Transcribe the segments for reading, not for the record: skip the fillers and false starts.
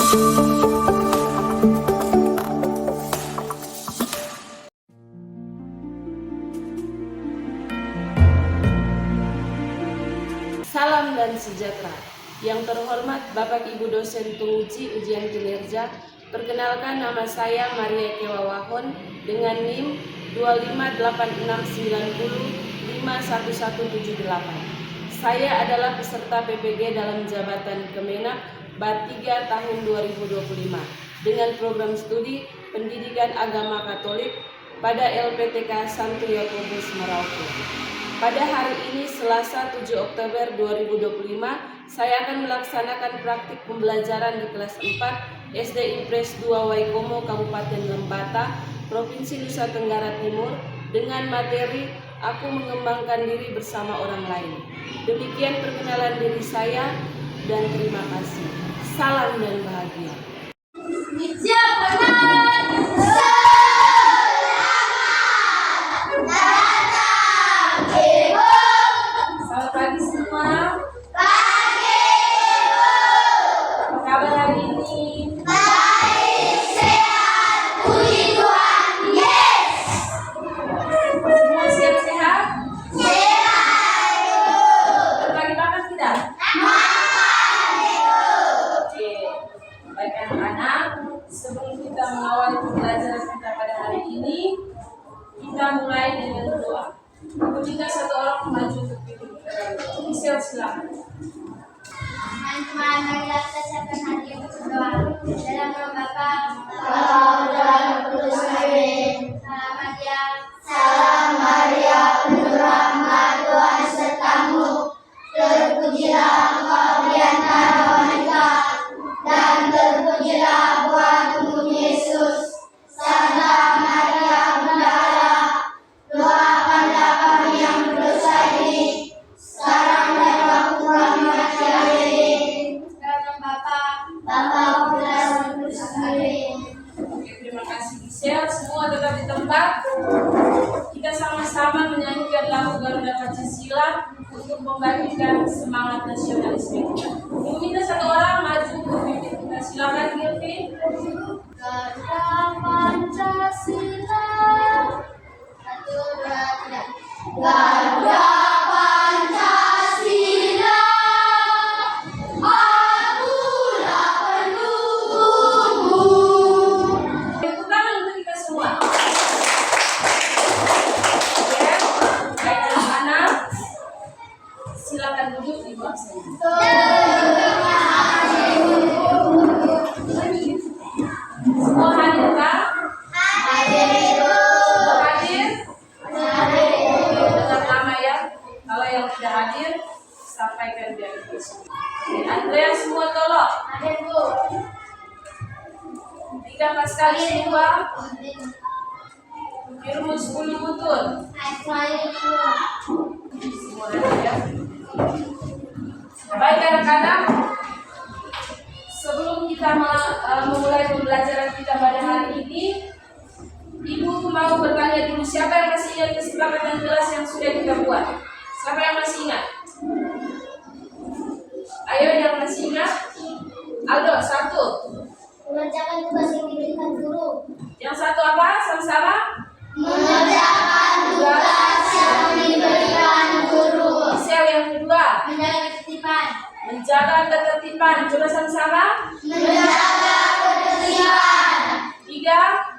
Salam dan sejahtera. Yang terhormat Bapak Ibu dosen penguji ujian kinerja, perkenalkan nama saya Maria Kewawahon dengan NIM 25869051178. Saya adalah peserta PPG dalam jabatan Kemenak Bat 3 tahun 2025 dengan program studi Pendidikan Agama Katolik pada LPTK Santo Yakobus Merauke. Pada hari ini Selasa 7 Oktober 2025, saya akan melaksanakan praktik pembelajaran di kelas 4 SD Impres 2 Waikomo, Kabupaten Lembata, Provinsi Nusa Tenggara Timur dengan materi Aku Mengembangkan Diri Bersama Orang Lain. Demikian perkenalan diri saya dan terima kasih. Salam dan bahagia. Selamat pagi semua. Pagi, Ibu. Apa kabar hari ini? Baik, sehat, puji Tuhan. Yes. Semua siap-siap? Sehat, Ibu. Berbagi bakat tidak? Makan, Ibu. Oke. Baik anak-anak, sebelum kita mengawali pembelajaran kita pada hari ini, kita mulai dengan doa. Aku minta satu orang maju untuk pimpin kita. Silakan. Teman-teman, marilah kita siapkan hati untuk berdoa. Dalam nama Bapa, dan Kudus Amin. Salam Maria, Salam Maria, penuh rahmat, Tuhan sertamu. Terpujilah engkau di antara wanita, dan terpujilah buah tubuhmu Yesus. Santa Maria, Bunda Allah, doakanlah kami yang berdosa ini, sekarang dan waktu kami mati. Amin. dalam nama Bapa, Bapa, Putra, dan Kudus Amin. Oke, terima kasih Gisel. Semua tetap di tempat. Kita sama-sama menyanyikan lagu Garuda Pancasila untuk membangkitkan semangat nasionalisme kita. Ibu minta satu orang maju untuk pimpin kita. Silakan Gilvi. Garuda Pancasila. Satu, dua, tiga. Garuda Pancasila, akulah pendukungmu. Tepuk tangan untuk kita semua. Ya, baik anak-anak, silakan duduk di bawah saya. Semua hadir Pak? Hadir. Hadir? Dengan nama ya. Kalau yang tidak hadir, sampaikan biar besok. Andrea semua tolong. Hadir, Bu. 3 Pascal semua. Firmus 10 betul. Semua hadir ya. Baik anak-anak, sebelum kita memulai pembelajaran kita pada hari ini, Ibu mau bertanya dulu, siapa yang masih ingat kesepakatan kelas yang sudah kita buat? Siapa yang masih ingat? Ayo yang masih ingat. Aldo, satu. Mengerjakan tugas yang diberikan guru. Yang satu apa? Sama-sama? Mengerjakan tugas yang diberikan guru. Sel yang kedua. Menjaga ketertiban. Menjaga ketertiban. Coba sama-sama. Menjaga ketertiban. 3.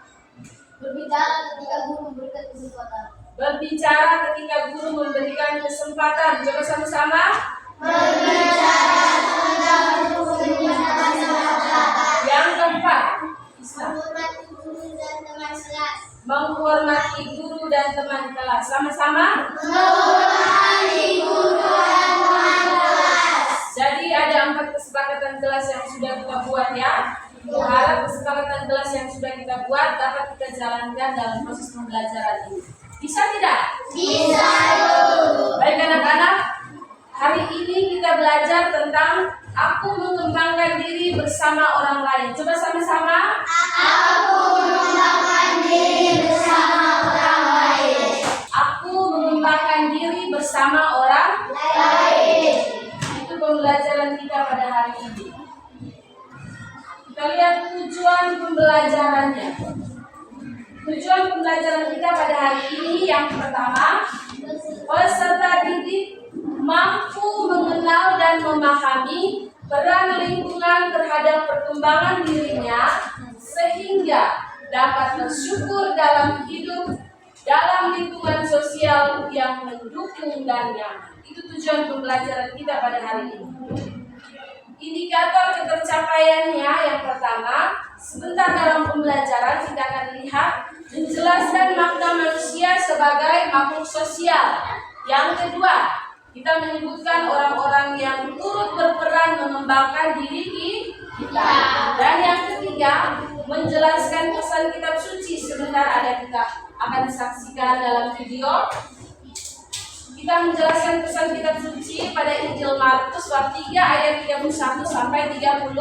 Berbicara ketika guru memberikan kesempatan. Berbicara ketika guru memberikan kesempatan. Coba sama-sama. Berbicara tentang guru memberikan kesempatan. Yang keempat. Menghormati guru dan teman kelas. Menghormati guru dan teman kelas. Sama-sama. Menghormati guru dan teman kelas. Jadi ada 4 kesepakatan kelas yang sudah kita buat ya. Berharap kesepakatan kelas yang sudah kita buat dapat kita jalankan dalam proses pembelajaran ini. Bisa tidak? Bisa. Baik anak-anak, hari ini kita belajar tentang aku mengembangkan diri bersama orang lain. Coba sama-sama. Aku mengembangkan diri bersama orang lain. Aku mengembangkan diri bersama orang Lain. Itu pembelajaran kita pada hari ini. Kita Kita lihat tujuan pembelajarannya. Tujuan pembelajaran kita pada hari ini yang pertama, peserta didik mampu mengenal dan memahami peran lingkungan terhadap perkembangan dirinya sehingga dapat bersyukur dalam hidup dalam lingkungan sosial yang mendukung dan nyaman. Itu tujuan pembelajaran kita pada hari ini. Indikator ketercapaiannya yang pertama, sebentar dalam pembelajaran kita akan lihat menjelaskan makna manusia sebagai makhluk sosial. Yang kedua, kita menyebutkan orang-orang yang turut berperan mengembangkan diri kita. Dan yang ketiga, menjelaskan pesan kitab suci. Sebentar ada kita akan saksikan dalam video. Kita menjelaskan pesan kitab suci pada Injil Markus bab 3 ayat 31 sampai 35.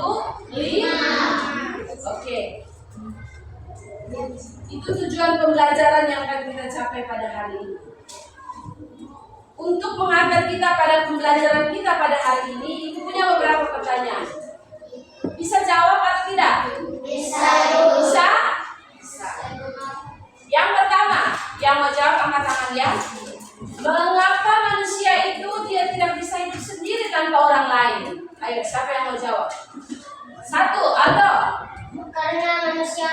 Oke. Itu tujuan pembelajaran yang akan kita capai pada hari ini. Untuk mengantar kita pada pembelajaran kita pada hari ini, Ibu punya beberapa pertanyaan. Bisa jawab atau tidak? Bisa. Bisa? Bisa. Yang pertama, yang mau jawab angkat tangan ya. Mengapa manusia itu dia tidak bisa hidup sendiri tanpa orang lain? Ayo, siapa yang mau jawab? Satu, Aldo. Karena manusia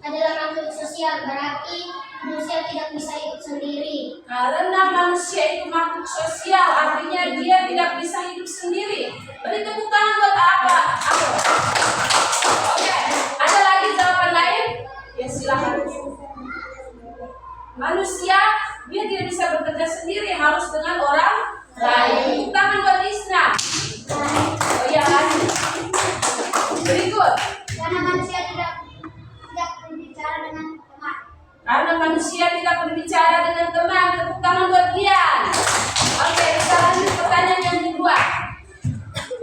adalah makhluk sosial, berarti manusia tidak bisa hidup sendiri. Karena manusia itu makhluk sosial, artinya dia tidak bisa hidup sendiri. Beri tepuk tangan buat apa? Aldo. Oke, ada lagi jawaban lain? Ya silakan. Manusia dia tidak bisa bekerja sendiri, harus dengan orang lain. Tepuk tangan buat Isna. Oh iya lagi. Berikut. Karena manusia tidak berbicara dengan teman. Karena manusia tidak berbicara dengan teman. Tepuk tangan buat Dian. Oke, kita lanjut pertanyaan yang kedua.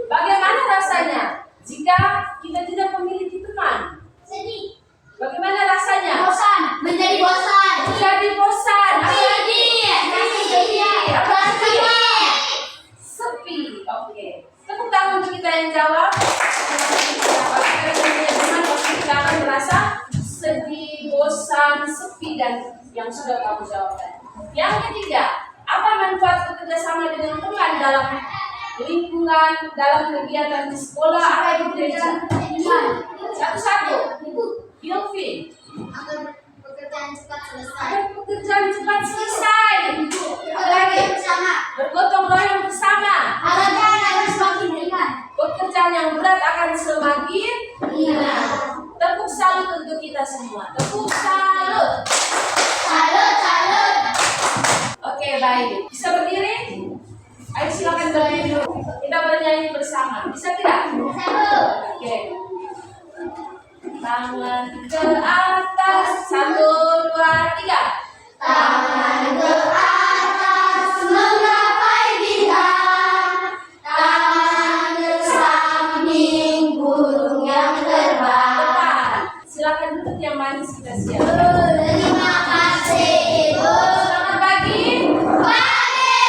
Bagaimana rasanya jika kita tidak memiliki teman? Sedih, Bagaimana rasanya? bosan, menjadi bosan, Jadi bosan. Sepi. Oke. Tepuk tangan untuk kita yang jawab. Kita punya teman pasti kita akan merasa sedih, bosan, sepi dan yang sudah kamu jawabkan. Yang ketiga, apa manfaat bekerja sama dengan teman dalam lingkungan, dalam kegiatan di sekolah atau di gereja? Satu-satu. Yulfi. agar pekerjaan cepat selesai. Agar pekerjaan cepat selesai. Apa lagi? Bersama, Bergotong royong bersama. pekerjaan akan semakin ringan. Pekerjaan yang berat akan semakin Iya. Tepuk salut untuk kita semua. Tepuk salut. Salut. Oke, baik. Bisa berdiri? Ayo silakan berdiri dulu. Kita bernyanyi bersama. Bisa tidak? Oke. Tangan ke atas. 1, 2, 3. Tangan ke atas menggapai bintang, tangan ke samping burung yang terbang. Depan. Silakan duduk yang manis kita siap. Terima kasih Ibu. Selamat pagi. Pagi,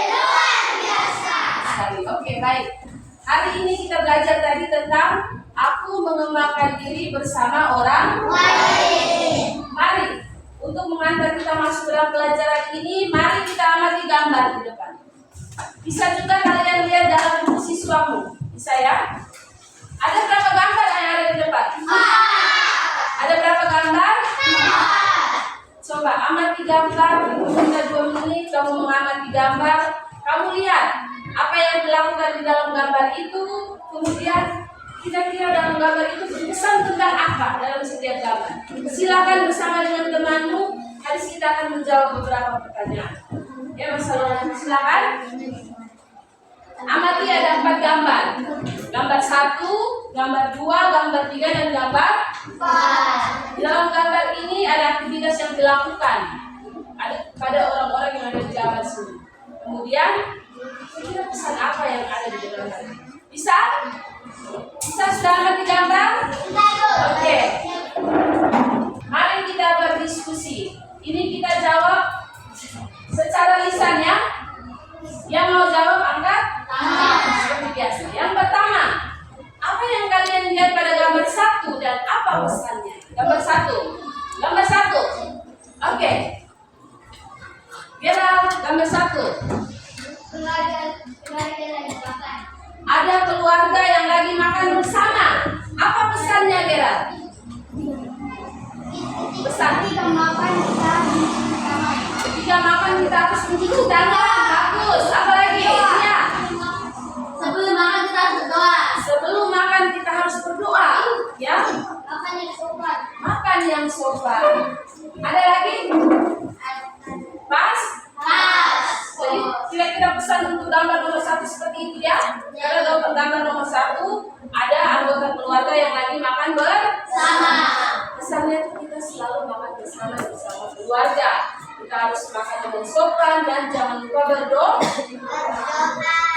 luar biasa. Sekali. Oke, baik. Hari ini kita belajar tadi tentang aku mengembangkan diri bersama orang Lain. Mari, untuk mengantar kita masuk dalam pelajaran ini, mari kita amati gambar di depan. Bisa juga kalian lihat dalam buku siswamu. Bisa ya? Ada berapa gambar yang ada di depan? Ada berapa gambar? Coba amati gambar. Kita 2 menit kamu mengamati gambar. Kamu lihat apa yang dilakukan di dalam gambar itu. Kemudian kira-kira dalam gambar itu berpesan tentang apa dalam setiap gambar. Silakan bersama dengan temanmu. Hari ini kita akan menjawab beberapa pertanyaan. Ya, masalah silakan. Amati ada 4 gambar. Gambar 1, gambar 2, gambar 3 dan gambar 4. Di dalam gambar ini ada aktivitas yang dilakukan pada orang-orang yang ada di gambar sini. Kemudian kira-kira pesan apa yang ada di dalam gambar? Bisa? Bisa sudah amati gambar? Oke. Mari kita berdiskusi. Ini kita jawab secara lisan ya. Yang mau jawab angkat tangan. Seperti biasa. Yang pertama, apa yang satu. Gambar satu. Oke. Gerald, gambar satu. Keluarga lagi makan. Ada keluarga yang lagi makan bersama. Apa pesannya, Gerald? Pesan. Ketika makan kita bersama. Ketika makan kita harus mencuci tangan. Bagus. Apa lagi? Ya. Sebelum makan kita harus berdoa. Sebelum makan kita harus berdoa. Ya. Makan yang sopan. Makan yang sopan. Ada lagi? Pas? Jadi kira-kira pesan untuk gambar nomor satu seperti itu ya. Karena gambar nomor satu ada anggota keluarga yang lagi makan bersama. Pesannya itu kita selalu makan bersama keluarga. Kita harus makan dengan sopan dan jangan lupa berdoa.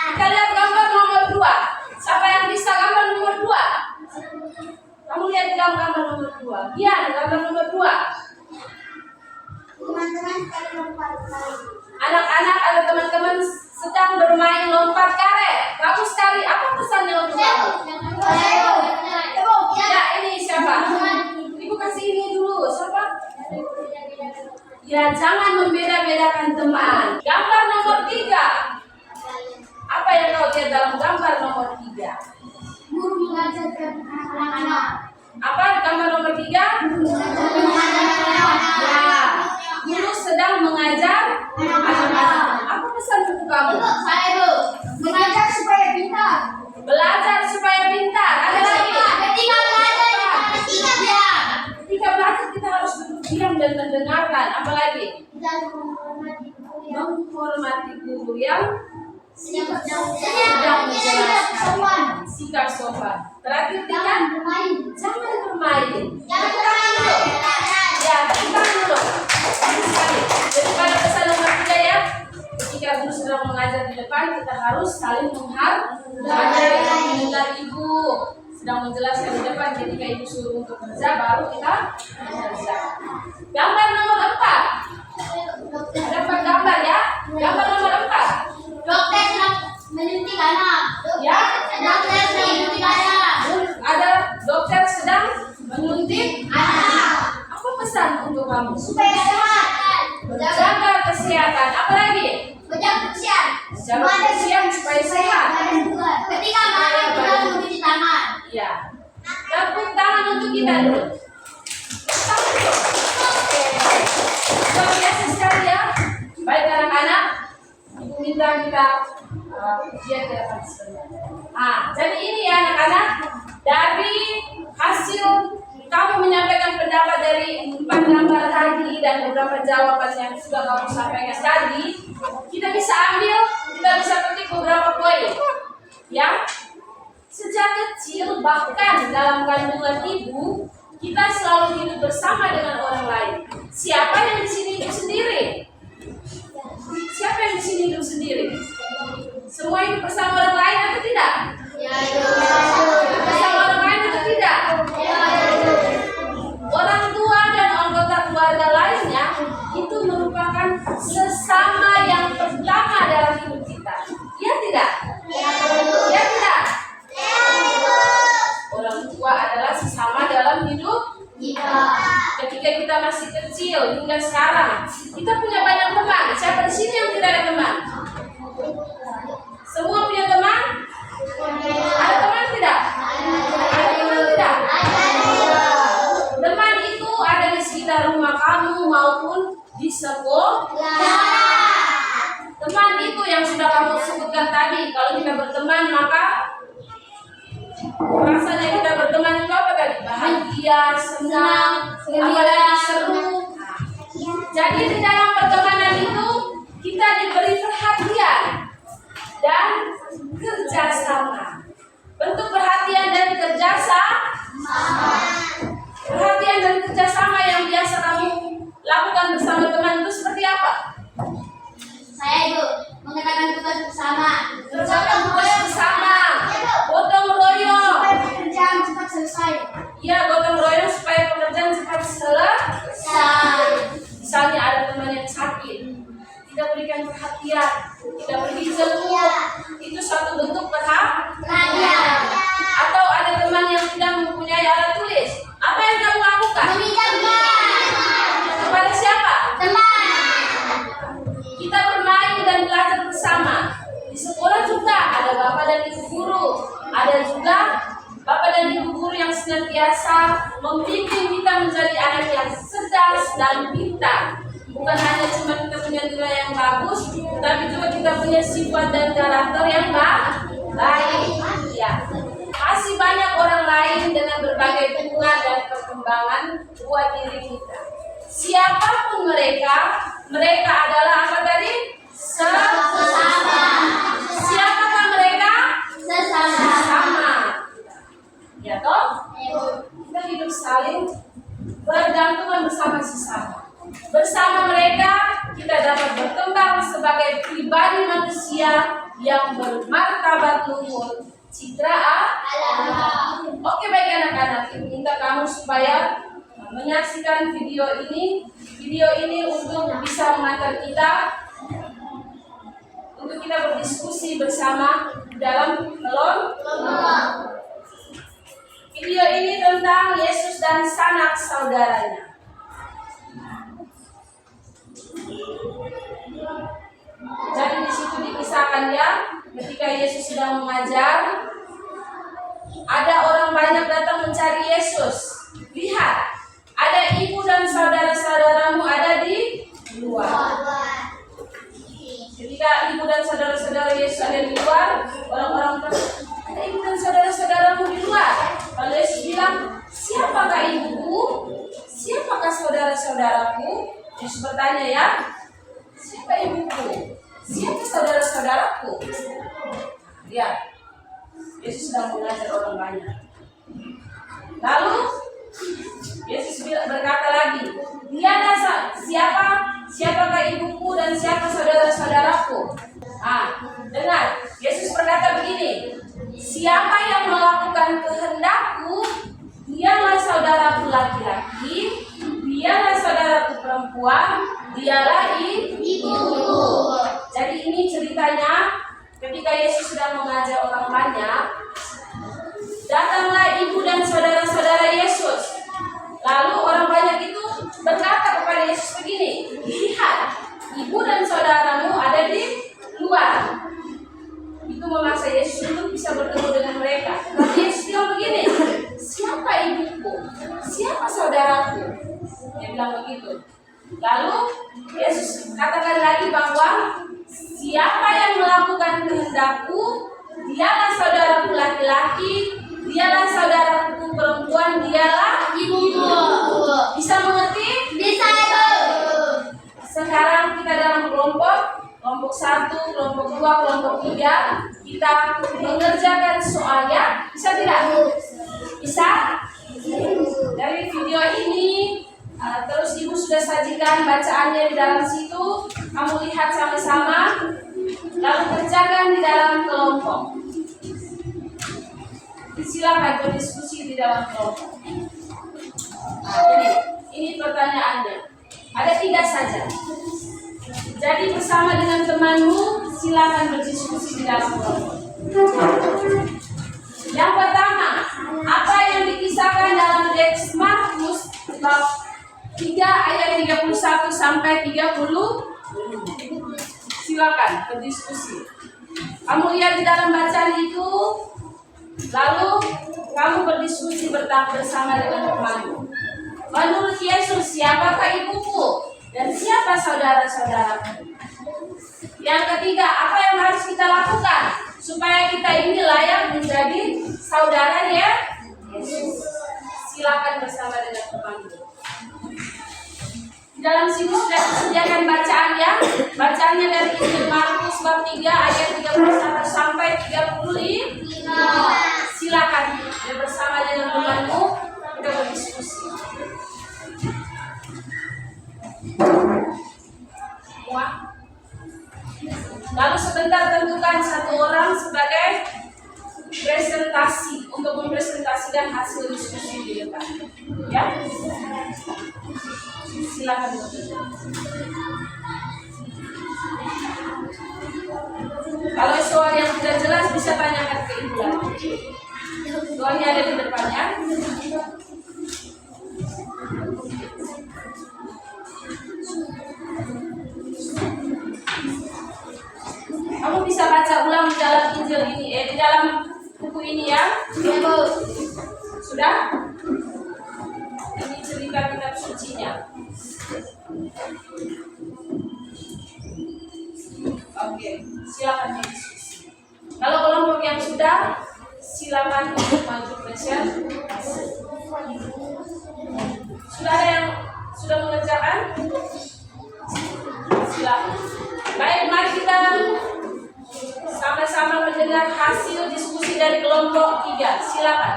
Kita lihat gambar nomor 2. Siapa yang bisa gambar nomor 2? Kamu lihat di dalam gambar nomor 2. Gian, gambar nomor 2. Teman-teman sekali lompat kali. Anak-anak atau teman-teman sedang bermain lompat karet. Bagus sekali. Apa pesannya untuk kamu? Ya, ini siapa? Ibu kasih ini dulu. Siapa? Ya, jangan membeda-bedakan teman. Gambar nomor 3. Apa yang kau lihat dalam gambar nomor 3? Guru mengajarkan anak-anak. Apa gambar nomor 3? Ya, guru sedang mengajar anak-anak. Apa pesan untuk kamu? Saya Bu, mengajar supaya pintar. Belajar supaya pintar. Ada lagi? Ketika belajar kita diam. Ketika belajar kita harus duduk diam dan mendengarkan. Apa lagi? Dan menghormati guru yang Menghormati guru yang sedang menjelaskan. Sikap sopan. Terakhir Jangan tiga, bermain. jangan bermain. Jangan bermain. Ya, kita dulu. Bagus sekali. Jadi pada pesan nomor 3 ya. Ketika guru sedang mengajar di depan, kita harus saling menghargai. Mendengar ibu sedang menjelaskan di depan. Ketika ibu suruh untuk kerja, baru kita kerja. Gambar nomor 4. Ada 4 gambar ya. Gambar nomor 4. Dokter sedang menyuntik anak. Ya. Dokter sedang menyuntik anak. Ada dokter sedang menyuntik Anak. Apa pesan untuk kamu? Supaya sehat. Jaga kesehatan. Apa lagi? Menjaga kebersihan. Jaga kebersihan supaya sehat. Ketika makan kita harus mencuci tangan. Ya. Tepuk tangan untuk kita dulu. Tangan dulu. Oke. Luar biasa sekali ya. Baik anak-anak. Ibu minta kita ujian ke depan sebentar. Jadi ini ya anak-anak. Dari hasil kamu menyampaikan pendapat dari 4 gambar tadi dan beberapa jawaban yang sudah kamu sampaikan tadi, kita bisa petik beberapa poin. Ya, sejak kecil bahkan dalam kandungan ibu, kita selalu hidup bersama dengan orang lain. Siapa yang di sini hidup sendiri? Siapa yang di sini hidup sendiri? Semua hidup bersama orang lain atau tidak? Bersama orang lain atau tidak? Orang tua dan anggota keluarga lainnya itu merupakan sesama yang pertama dalam hidup kita. Ya tidak? Ya tidak? Orang tua adalah sesama dalam hidup kita. Ketika kita masih kecil hingga sekarang, kita punya banyak teman. Siapa di sini yang tidak ada teman? Semua punya teman? Ada teman tidak? Ada teman tidak? Teman itu ada di sekitar rumah kamu maupun di sekolah. Teman itu yang sudah kamu sebutkan tadi. Kalau kita berteman maka rasanya kita berteman itu apa tadi? Bahagia, senang, apalagi seru. Jadi di dalam pertemanan itu kita diberi perhatian dan kerjasama. Bentuk perhatian dan kerjasama. Perhatian dan kerjasama yang biasa kamu lakukan bersama teman itu seperti apa? Saya Ibu mengerjakan tugas bersama. Kerjakan tugas bersama, gotong royong. Supaya pekerjaan cepat selesai. Ya, gotong royong supaya pekerjaan cepat selesai. Misalnya ada teman yang sakit, kita berikan perhatian, kita pergi jenguk. Itu suatu bentuk perhatian. Atau ada teman yang tidak mempunyai alat tulis, apa yang kamu lakukan? Meminjam Di sekolah juga ada bapak dan ibu guru, ada juga bapak dan ibu guru yang senantiasa membimbing kita menjadi anak yang cerdas dan pintar. Bukan hanya cuma kita punya nilai yang bagus, tapi juga kita punya sifat dan karakter yang baik. Ya. Masih banyak orang lain dengan berbagai bunga dan perkembangan buat diri kita. Siapapun mereka, mereka adalah apa tadi? Sesama. Siapakah mereka? Sesama. Ya toh? Kita hidup saling bergantungan bersama sesama. Bersama mereka kita dapat berkembang sebagai pribadi manusia yang bermartabat luhur, citra alam. Oke, baik anak-anak, minta kamu supaya menyaksikan video ini. Video ini untuk bisa mengantar kita untuk kita berdiskusi bersama dalam kelompok. Video ini tentang Yesus dan sanak saudaranya. Jadi di situ dikisahkan ya, ketika Yesus sedang mengajar, ada orang banyak datang mencari Yesus. Lihat, ada ibu dan saudara-saudaramu ada di luar. Ketika ibu dan saudara-saudara Yesus ada di luar, orang-orang berkata, ada ibu dan saudara-saudaramu di luar. Lalu Yesus bilang, siapakah ibuku? Siapakah saudara-saudaraku? Yesus bertanya ya, siapa ibuku? Siapa saudara-saudaraku? Lihat, Yesus sedang mengajar orang banyak. Lalu Yesus berkata lagi, dialah siapakah ibuku dan siapa saudara-saudaraku? Dengar, Yesus berkata begini, siapa yang melakukan kehendakku, dialah saudaraku laki-laki, dialah saudaraku perempuan, dialah ibuku. Jadi ini ceritanya ketika Yesus sedang mengajar orang banyak, datanglah ibu dan saudara-saudara Yesus. Lalu orang banyak itu berkata kepada Yesus begini, lihat, ibu dan saudaramu ada di luar. Itu memaksa Yesus untuk bisa bertemu dengan mereka. Tapi Yesus bilang begini, siapa ibuku? Siapa saudaraku? Dia bilang begitu. Lalu Yesus katakan lagi bahwa siapa yang melakukan kehendakku, dialah saudaraku laki-laki, dialah saudaraku perempuan, dialah ibuku. Bisa mengerti? Bisa, Ibu. Sekarang kita dalam kelompok 1, kelompok 2, kelompok 3, kita mengerjakan soalnya. Bisa tidak? Bisa? Dari video ini terus ibu sudah sajikan bacaannya di dalam situ. Kamu lihat sama-sama, lalu kerjakan di dalam kelompok. Silakan berdiskusi di dalam kelompok. Ini pertanyaannya. Ada 3 saja. Jadi bersama dengan temanmu, silakan berdiskusi di dalam kelompok. Yang pertama, apa yang dikisahkan dalam teks Markus bab 3 ayat 31 sampai 30? Silakan berdiskusi. Kamu lihat di dalam bacaan itu, lalu kamu berdiskusi bersama dengan temanmu. Menurut Yesus, siapakah ibuku dan siapa saudara-saudaraku? Yang ketiga, apa yang harus kita lakukan supaya kita ini layak menjadi saudara ya Yesus? Silakan bersama dengan temanmu. Di dalam situ sudah disediakan bacaan ya. Bacaannya dari Injil Markus bab 3 ayat 31 sampai 35. Silakan bersama dengan temanmu kita berdiskusi. Lalu sebentar tentukan satu orang sebagai presentasi untuk mempresentasikan hasil diskusi di depan. Ya, silakan. Kalau soal yang tidak jelas bisa tanyakan ke ibu lagi. Soalnya ada di depannya. Kamu bisa baca baca ulang di dalam Injil ini, di dalam buku ini ya. Ya, Bu. Sudah? Ini cerita kitab sucinya. Oke, silakan diskusi. Kalau kelompok yang sudah, silakan untuk maju presentasi. Sudah ada yang sudah mengerjakan? Silakan. Baik, mari kita sama-sama mendengar hasil diskusi dari kelompok 3. Silakan.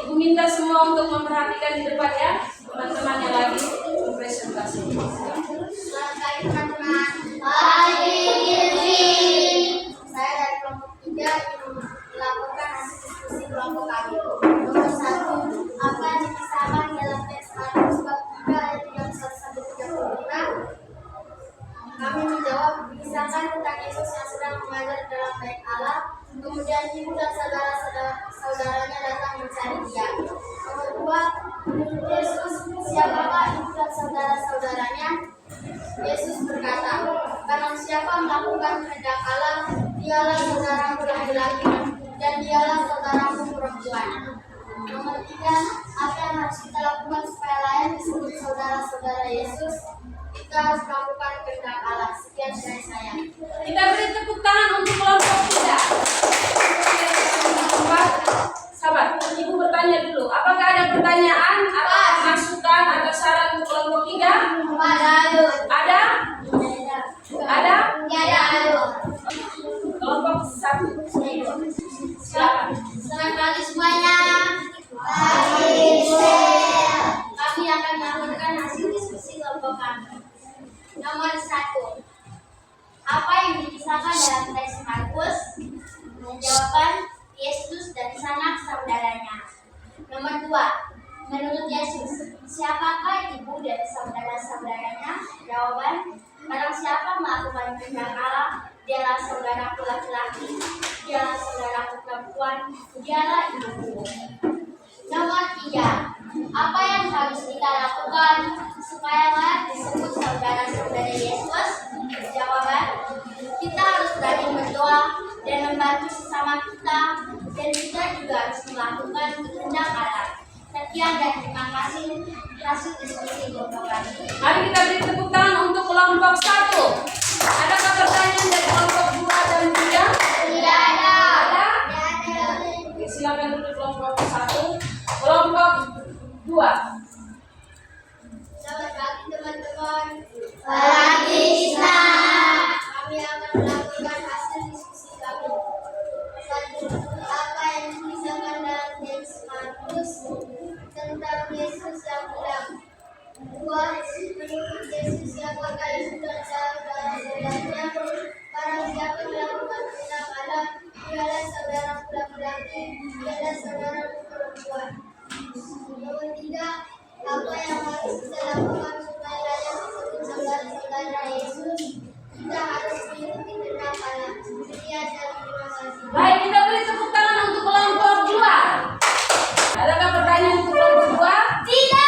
Ibu minta semua untuk memperhatikan di depan ya, teman-teman yang lagi presentasi. Selamat pagi teman-teman. Pagi, Saya dari kelompok 3 ingin melaporkan hasil diskusi kelompok kami. Nomor 1, apa yang dikisahkan dalam teks Markus bab 3 ayat 31-35? Kami menjawab, dikisahkan tentang Yesus yang sedang mengajar dalam bait Allah. Kemudian ibu dan saudaranya datang mencari dia. Nomor 2, menurut Yesus, siapakah ibu dan saudara-saudaranya? Yesus berkata, barang siapa melakukan kehendak Allah, dialah saudaramu laki-laki dan dialah saudaramu perempuan. Nomor 3, apa yang harus kita lakukan supaya layak disebut saudara-saudara Yesus? Kita harus melakukan kehendak Allah. Sekian dari saya. Kita beri tepuk tangan untuk kelompok 3. Sabar, Ibu bertanya dulu. Apakah ada pertanyaan atau masukan atau saran untuk kelompok 3? Ada? Ada? Kelompok 1. Silakan. Selamat pagi semuanya. Kami akan melakukan hasil diskusi kelompok kami. Nomor 1. Apa yang dikisahkan dalam teks Markus? Jawaban, Yesus dan sanak saudaranya. Nomor 2. Menurut Yesus, siapakah ibu dan saudara-saudaranya? Jawaban, barang siapa melakukan kehendak Allah, dialah saudaraku laki-laki, dialah saudaraku perempuan, dialah ibuku. Nomor 3. Apa yang harus kita lakukan supaya layak disebut saudara-saudara Yesus? Jawaban, kita harus berani berdoa dan membantu sesama kita, dan kita juga harus melakukan kehendak Allah. Sekian dan terima kasih hasil diskusi kelompok kami. Mari kita beri tepuk tangan untuk kelompok 1. Adakah pertanyaan dari kelompok 2 dan 3? Tidak ada. Ada? Oke, silakan dulu kelompok 1. Kelompok 2. Selamat pagi teman-teman. Pagi, Isna. Kami akan melakukan hasil diskusi kami. 1. Apa yang dikisahkan dalam teks Markus tentang Yesus yang bilang? 2. Menurut Yesus siapakah ibu dan saudara-saudaranya? Barang siapa melakukan kehendak Allah, dialah saudaraku laki-laki, dialah saudaraku perempuan. Nomor 3. Apa yang harus kita lakukan supaya layak disebut saudara-saudara Yesus? Kita harus mengikuti kehendak Allah. Sekian dan terima kasih. Baik, kita beri tepuk tangan untuk kelompok 2. Adakah pertanyaan untuk kelompok 2? Tidak.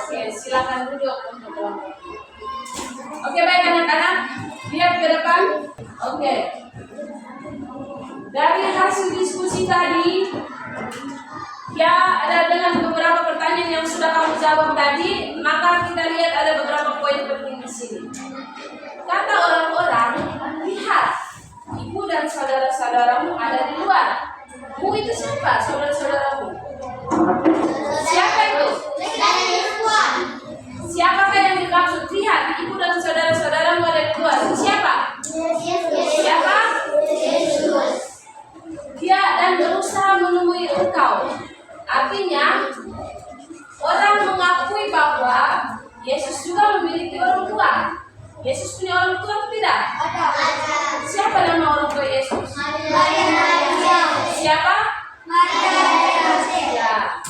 Oke, silakan duduk untuk kelompok. Oke, baik anak-anak, lihat ke depan. Oke. Dari hasil diskusi tadi, ya ada dengan beberapa pertanyaan yang sudah kamu jawab tadi, maka kita lihat ada beberapa poin penting di sini. Kata orang-orang, lihat, ibu dan saudara-saudaramu ada di luar. Mu itu siapa? Saudara-saudaramu? Siapa itu? Siapakah yang dimaksud? Lihat, ibu dan saudara-saudaramu ada di luar. Siapa? Siapa? Dia dan berusaha menemui engkau. Artinya, orang mengakui bahwa Yesus juga memiliki orang tua. Yesus punya orang tua atau tidak? Siapa nama orang tua Yesus? Siapa? Ya.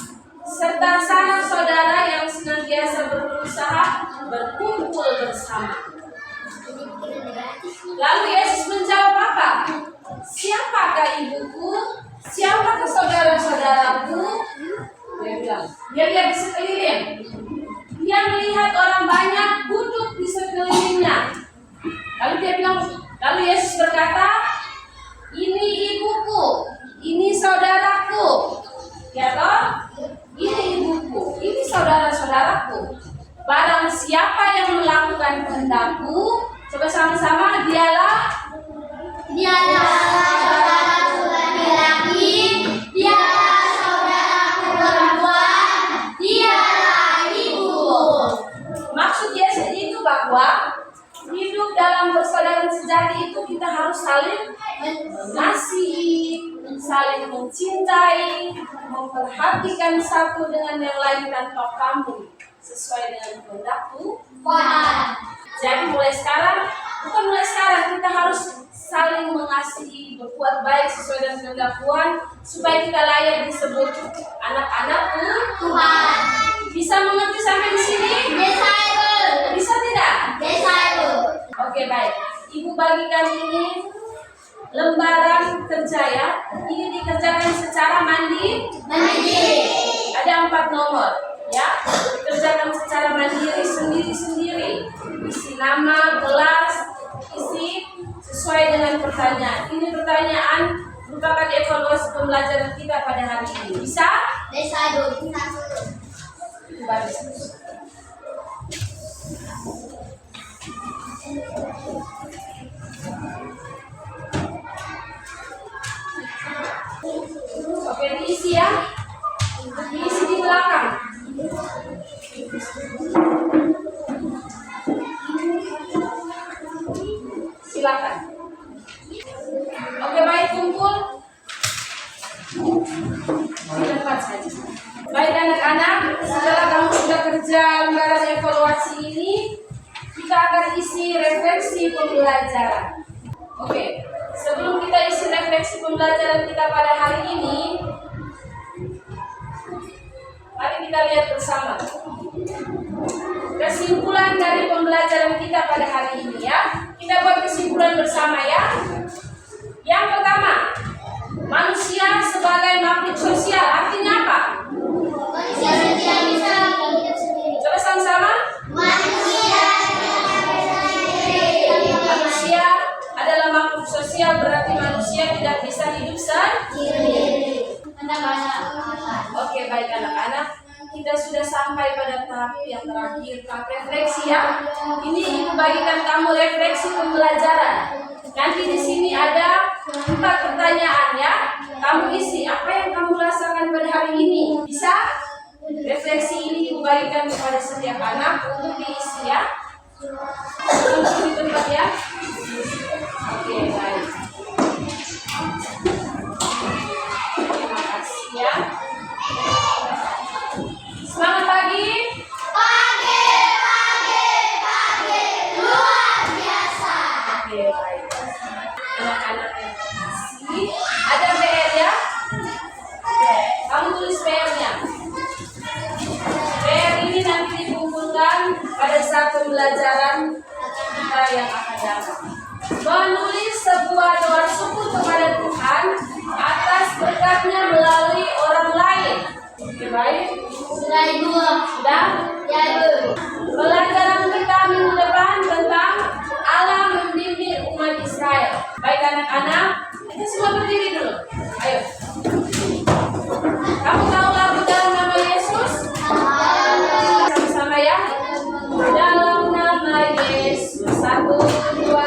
Serta sanak saudara yang senantiasa berusaha berkumpul bersama. Lalu Yesus menjawab apa? Siapakah ibuku? Siapakah saudara-saudaraku? Dia bilang, dia lihat di sekeliling. Dia melihat orang banyak duduk di sekelilingnya. Lalu dia bilang berkata, ini ibuku, ini saudaraku. Ya toh? Ini ibuku, ini saudara-saudaraku. Barang siapa yang melakukan kehendakku, coba sama-sama, dialah saudaraku laki-laki, dialah saudaraku perempuan, dialah ibu. Maksud Yesus itu bahwa hidup dalam persaudaraan sejati itu kita harus saling mengasihi, saling mencintai, memperhatikan satu dengan yang lain tanpa pamrih, sesuai dengan kehendak Tuhan. Jadi mulai sekarang kita harus saling mengasihi, berbuat baik sesuai dengan kehendak Tuhan, supaya kita layak disebut anak-anak Tuhan. Bisa mengerti sampai di sini? Desa Ibu. Bisa tidak? Desa Ibu. Oke, baik. Ibu bagikan ini lembaran kerja ya. Ini dikerjakan secara mandiri. Ada 4 nomor ya. Dikerjakan secara mandiri sendiri-sendiri. Isi nama, kelas, isi sesuai dengan pertanyaan. Ini pertanyaan merupakan evaluasi pembelajaran kita pada hari ini. Bisa? Desa Ibu. Baris. Oke, diisi ya. Diisi di belakang. Silakan. Oke, baik, kumpul. Di tempat saja. Baik anak-anak, setelah kamu sudah kerja lembaran evaluasi ini, kita akan isi refleksi pembelajaran. Oke, sebelum kita isi refleksi pembelajaran kita pada hari ini, mari kita lihat bersama kesimpulan dari pembelajaran kita pada hari ini ya. Kita buat kesimpulan bersama ya. Yang pertama, manusia sebagai makhluk sosial artinya apa? Manusia tidak bisa hidup sendiri. Coba sama-sama. Manusia Manusia adalah makhluk sosial, berarti manusia tidak bisa hidup sendiri. Oke, baik anak-anak, kita sudah sampai pada tahap yang terakhir, tahap refleksi ya. Ini ibu bagikan kamu refleksi pembelajaran. Nanti di sini ada 4 pertanyaan ya. Kamu isi apa yang kamu rasakan pada hari ini. Bisa? Refleksi ini ibu bagikan kepada setiap anak untuk diisi ya. Untuk di tempat ya. Oke, baik. Terima kasih ya. Semangat pagi. luar biasa. Oke, baik. Anak-anak yang kasih. Ada PR ya? Kamu tulis PR-nya. PR ini nanti dikumpulkan pada saat pembelajaran kita yang akan datang. Menulis sebuah doa syukur kepada Tuhan atas berkatnya melalui orang lain. Oke, baik. Sudah Ibu. Sudah? Ya Ibu. Pelajaran kita minggu depan tentang Allah membimbing umat Israel. Baik anak-anak, kita semua berdiri dulu. Ayo. Kamu tahu lagu dalam nama Yesus? Sama-sama ya. Dalam nama Yesus. 1, 2,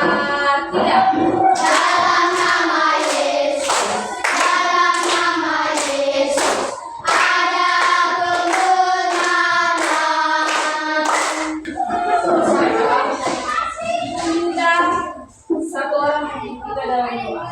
3. Dalam nama Yesus. Dalam nama Yesus. Ada kebenaran. Kita satu orang kita dalam doa.